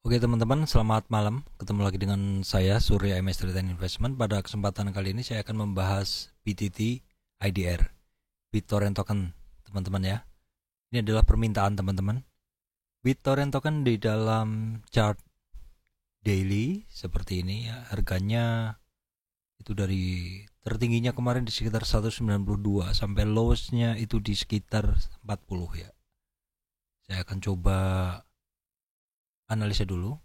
Oke teman-teman, selamat malam. Ketemu lagi dengan saya Surya MS Trade and Investment. Pada kesempatan kali ini saya akan membahas BTT IDR, BitTorrent Token, teman-teman ya. Ini adalah permintaan teman-teman. BitTorrent Token di dalam chart daily seperti ini ya, harganya itu dari tertingginya kemarin di sekitar 192 sampai lowestnya itu di sekitar 40 ya. Saya akan coba analisa dulu.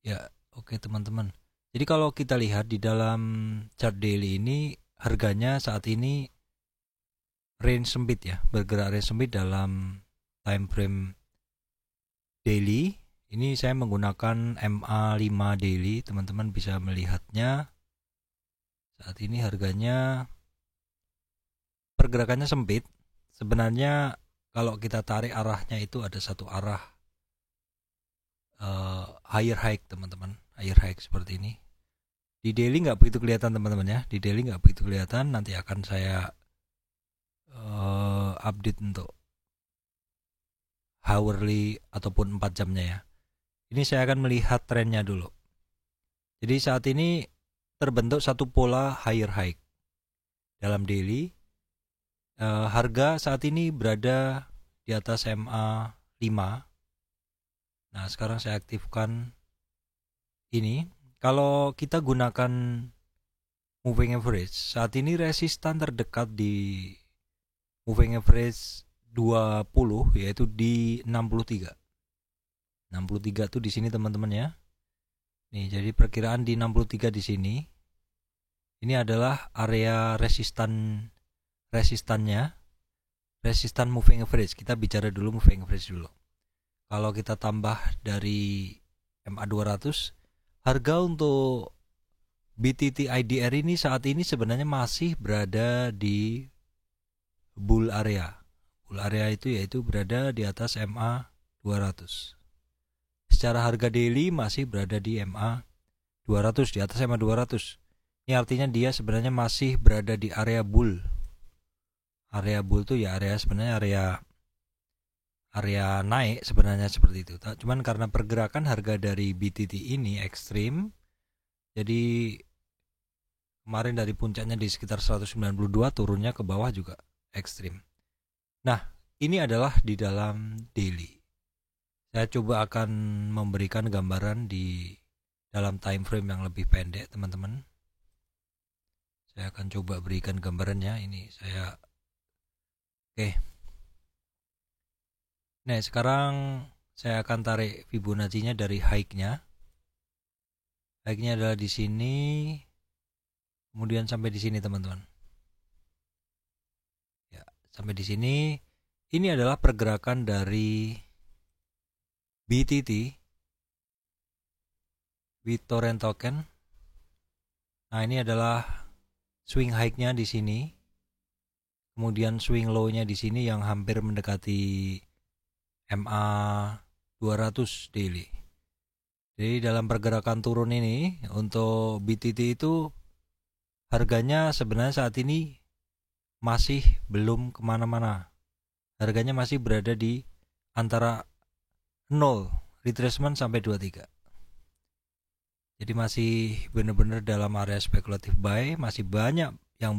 Ya, oke teman-teman. Jadi kalau kita lihat di dalam chart daily ini harganya saat ini range sempit ya, bergerak range sempit dalam time frame daily. Ini saya menggunakan MA5 daily, teman-teman bisa melihatnya. Saat ini harganya pergerakannya sempit. Sebenarnya kalau kita tarik arahnya itu ada satu arah higher high teman-teman, higher high seperti ini. Di daily nggak begitu kelihatan teman-teman ya, di daily nggak begitu kelihatan. Nanti akan saya update untuk hourly ataupun 4 jamnya ya. Ini saya akan melihat trennya dulu. Jadi saat ini terbentuk satu pola higher high dalam daily. Harga saat ini berada di atas MA5. Nah sekarang saya aktifkan ini. Kalau kita gunakan moving average, saat ini resistan terdekat di moving average 20 yaitu di 63. 63 tuh di sini teman-teman ya. Nih, jadi perkiraan di 63 di sini. Ini adalah area resistannya, resistan moving average. Kita bicara dulu moving average dulu. Kalau kita tambah dari MA200, harga untuk BTT IDR ini saat ini sebenarnya masih berada di bull area. Bull area itu yaitu berada di atas MA200. Secara harga daily masih berada di MA200, di atas MA200. Ini artinya dia sebenarnya masih berada di area bull. Area bull itu ya area sebenarnya area naik sebenarnya seperti itu. Cuman karena pergerakan harga dari BTT ini ekstrim, jadi kemarin dari puncaknya di sekitar 192 turunnya ke bawah juga ekstrim. Nah, ini adalah di dalam daily. Saya coba akan memberikan gambaran di dalam time frame yang lebih pendek, teman-teman. Saya akan coba berikan gambarannya. Ini saya oke. Nah, sekarang saya akan tarik Fibonacci-nya dari high-nya. High-nya adalah di sini, kemudian sampai di sini, teman-teman. Ya, sampai di sini. Ini adalah pergerakan dari BTT, BitTorrent Token. Nah, ini adalah swing high-nya di sini. Kemudian swing low-nya di sini yang hampir mendekati MA200 daily. Jadi dalam pergerakan turun ini untuk BTT itu harganya sebenarnya saat ini masih belum kemana-mana. Harganya masih berada di antara 0 retracement sampai 23. Jadi masih benar-benar dalam area spekulatif buy, masih banyak yang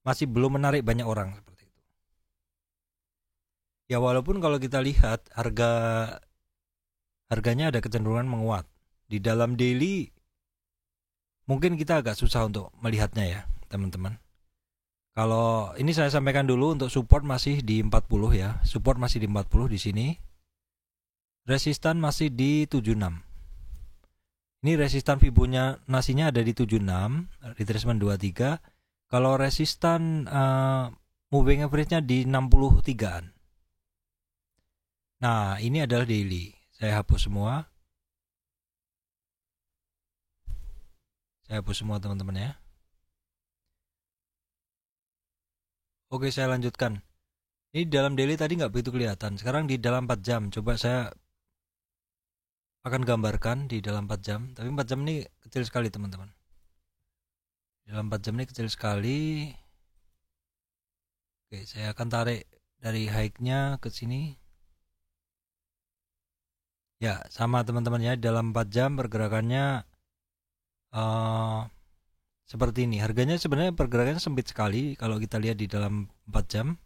masih belum menarik banyak orang seperti itu. Ya walaupun kalau kita lihat harganya ada kecenderungan menguat. Di dalam daily mungkin kita agak susah untuk melihatnya ya, teman-teman. Kalau ini saya sampaikan dulu untuk support masih di 40 ya. Support masih di 40 di sini. Resistan masih di 76. Ini resistan Fibonacci-nya ada di 76, retracement 23. Kalau resistan moving average-nya di 63-an. Nah, ini adalah daily. Saya hapus semua. Saya hapus semua teman-teman ya. Oke, saya lanjutkan. Ini dalam daily tadi nggak begitu kelihatan. Sekarang di dalam 4 jam. Coba saya akan gambarkan di dalam 4 jam. Tapi 4 jam ini kecil sekali teman-teman. Dalam 4 jam ini kecil sekali. Oke, saya akan tarik dari high-nya ke sini. Ya, sama teman-teman ya, dalam 4 jam pergerakannya eh seperti ini. Harganya sebenarnya pergerakannya sempit sekali kalau kita lihat di dalam 4 jam.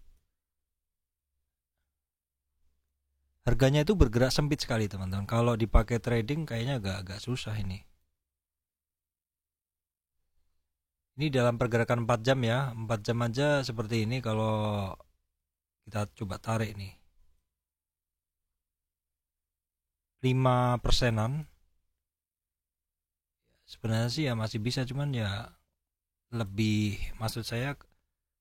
Harganya itu bergerak sempit sekali, teman-teman. Kalau dipakai trading kayaknya agak-agak susah ini. Ini dalam pergerakan 4 jam ya. 4 jam aja seperti ini kalau kita coba tarik nih. 5%-an. Sebenarnya sih ya masih bisa, cuman ya lebih, maksud saya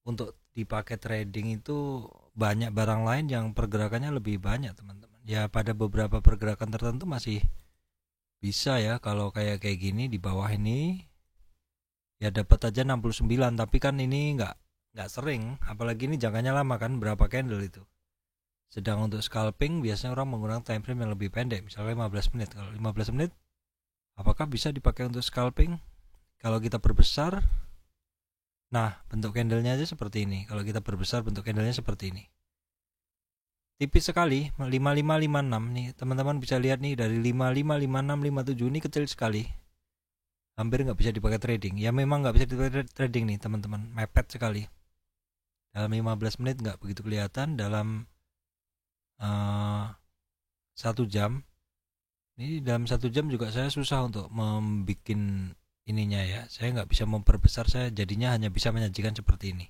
untuk dipakai trading itu banyak barang lain yang pergerakannya lebih banyak, teman-teman. Ya pada beberapa pergerakan tertentu masih bisa ya, kalau kayak gini di bawah ini ya dapat aja 69, tapi kan ini nggak sering, apalagi ini jangkanya lama kan, berapa candle itu. Sedang untuk scalping biasanya orang menggunakan time frame yang lebih pendek, misalnya 15 menit. Kalau 15 menit apakah bisa dipakai untuk scalping? Kalau kita perbesar, nah bentuk candlenya aja seperti ini. Kalau kita perbesar bentuk candlenya seperti ini. Tipis sekali, 5556 nih. Teman-teman bisa lihat nih, dari 5556 57 ini kecil sekali. Hampir nggak bisa dipakai trading. Ya memang nggak bisa dipakai trading nih teman-teman, mepet sekali. Dalam 15 menit nggak begitu kelihatan, dalam 1 jam. Ini dalam 1 jam juga saya susah untuk membuat ininya ya. Saya nggak bisa memperbesar, saya jadinya hanya bisa menyajikan seperti ini.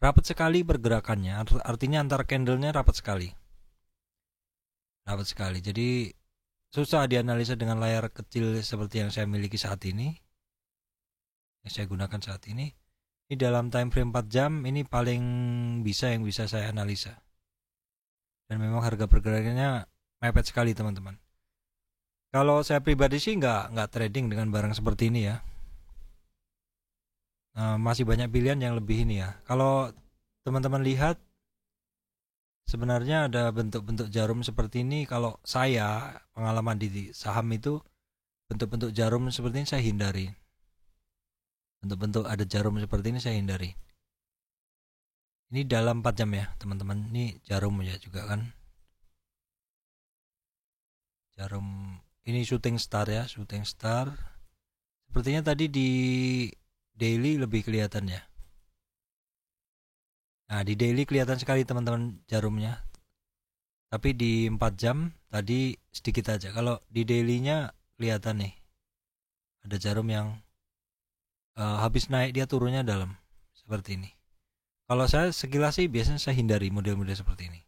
Rapat sekali pergerakannya, artinya antar candlenya rapat sekali. Rapat sekali. Jadi susah dianalisa dengan layar kecil seperti yang saya miliki saat ini, yang saya gunakan saat ini. Ini dalam time frame 4 jam ini paling bisa yang bisa saya analisa. Dan memang harga pergerakannya mepet sekali, teman-teman. Kalau saya pribadi sih nggak trading dengan barang seperti ini ya. Masih banyak pilihan yang lebih ini ya. Kalau teman-teman lihat, sebenarnya ada bentuk-bentuk jarum seperti ini. Kalau saya pengalaman di saham itu, bentuk-bentuk jarum seperti ini saya hindari. Bentuk-bentuk ada jarum seperti ini saya hindari. Ini dalam 4 jam ya teman-teman. Ini jarum ya juga kan. Jarum ini shooting star ya, shooting star. Sepertinya tadi di daily lebih kelihatan ya. Nah, di daily kelihatan sekali teman-teman jarumnya. Tapi di 4 jam tadi sedikit aja. Kalau di dailynya kelihatan nih. Ada jarum yang habis naik dia turunnya dalam. Seperti ini. Kalau saya sekilas sih biasanya saya hindari model-model seperti ini.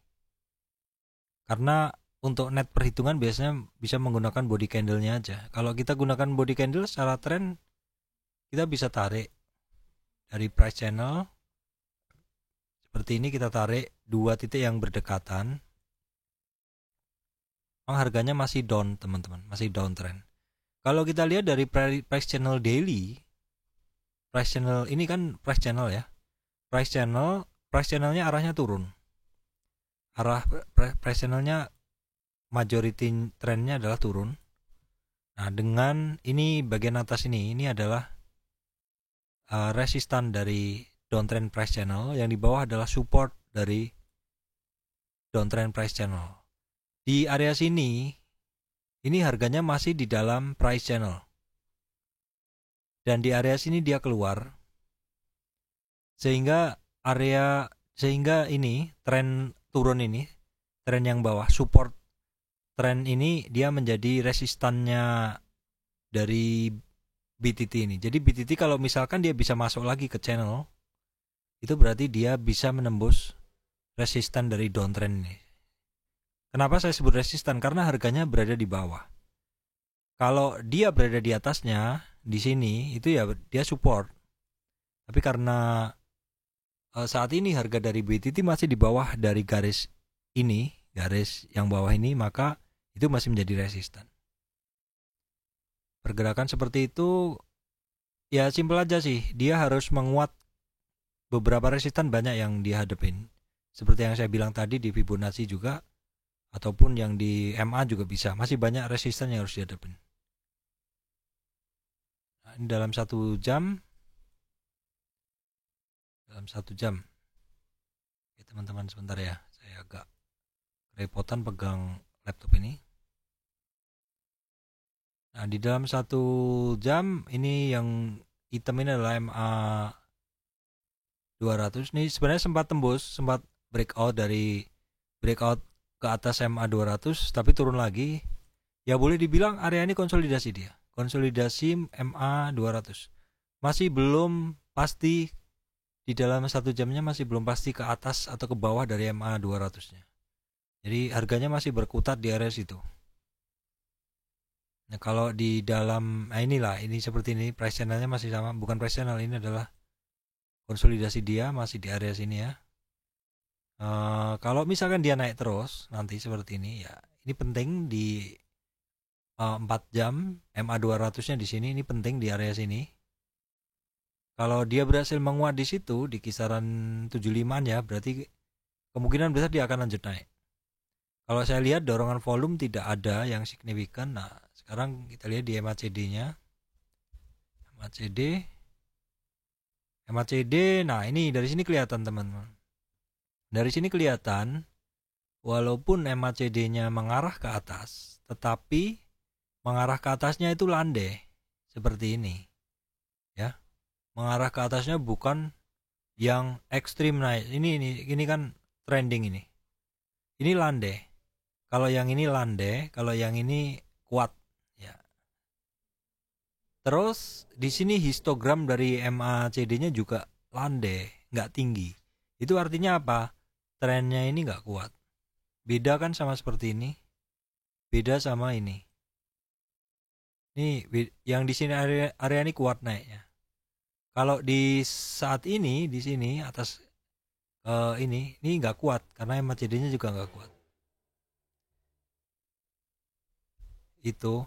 Karena untuk net perhitungan biasanya bisa menggunakan body candle-nya aja. Kalau kita gunakan body candle secara tren, kita bisa tarik dari price channel. Seperti ini kita tarik dua titik yang berdekatan. Harganya masih down teman-teman, masih downtrend. Kalau kita lihat dari price channel daily, price channel ini kan price channel ya. Price channelnya arahnya turun. Arah price channelnya majority trendnya adalah turun. Nah, dengan ini bagian atas ini adalah resistan dari downtrend price channel, yang di bawah adalah support dari downtrend price channel. Di area sini, ini harganya masih di dalam price channel. Dan di area sini dia keluar. Sehingga ini tren turun ini, tren yang bawah, support tren ini dia menjadi resistannya dari BTT ini. Jadi BTT kalau misalkan dia bisa masuk lagi ke channel, itu berarti dia bisa menembus resistan dari downtrend ini. Kenapa saya sebut resistan? Karena harganya berada di bawah. Kalau dia berada di atasnya, di sini, itu ya dia support. Tapi karena saat ini harga dari BTT masih di bawah dari garis ini, garis yang bawah ini, maka itu masih menjadi resistan. Pergerakan seperti itu ya simpel aja sih, dia harus menguat. Beberapa resistan banyak yang dihadapin, seperti yang saya bilang tadi di Fibonacci juga, ataupun yang di MA juga bisa. Masih banyak resistan yang harus dihadapin. Nah, ini dalam 1 jam, Oke, teman-teman sebentar ya, saya agak repotan pegang laptop ini. Nah, di dalam 1 jam ini yang hitam ini adalah MA 200. Ini sebenarnya sempat tembus, sempat breakout ke atas MA 200 tapi turun lagi. Ya boleh dibilang area ini konsolidasi dia. Konsolidasi MA 200. Masih belum pasti di dalam 1 jamnya, masih belum pasti ke atas atau ke bawah dari MA 200-nya. Jadi harganya masih berkutat di area situ. Nah, kalau di dalam ini seperti ini, price channelnya masih sama, bukan price channel, ini adalah konsolidasi dia masih di area sini ya. Kalau misalkan dia naik terus nanti seperti ini ya, ini penting di 4 jam MA 200-nya di sini, ini penting di area sini. Kalau dia berhasil menguat di situ di kisaran 75-an ya, berarti kemungkinan besar dia akan lanjut naik. Kalau saya lihat dorongan volume tidak ada yang signifikan. Nah, sekarang kita lihat di MACD-nya. MACD, nah ini dari sini kelihatan teman-teman. Dari sini kelihatan walaupun MACD-nya mengarah ke atas, tetapi mengarah ke atasnya itu landai seperti ini. Ya. Mengarah ke atasnya bukan yang ekstrim naik. Ini kan trending ini. Ini landai. Kalau yang ini landai, kalau yang ini kuat ya. Terus di sini histogram dari MACD-nya juga landai, nggak tinggi. Itu artinya apa? Trennya ini nggak kuat. Beda kan sama seperti ini. Beda sama ini. Ini yang di sini area ini kuat naiknya. Kalau di saat ini di sini atas ini nggak kuat karena MACD-nya juga nggak kuat. Itu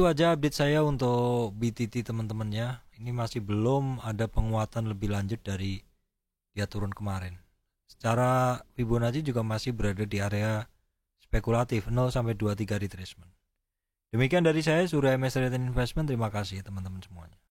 aja update saya untuk BTT teman-temannya. Ini masih belum ada penguatan lebih lanjut dari dia turun kemarin. Secara Fibonacci juga masih berada di area spekulatif 0 sampai 23 retracement. Demikian dari saya, Surya MS Investment. Terima kasih teman-teman semuanya.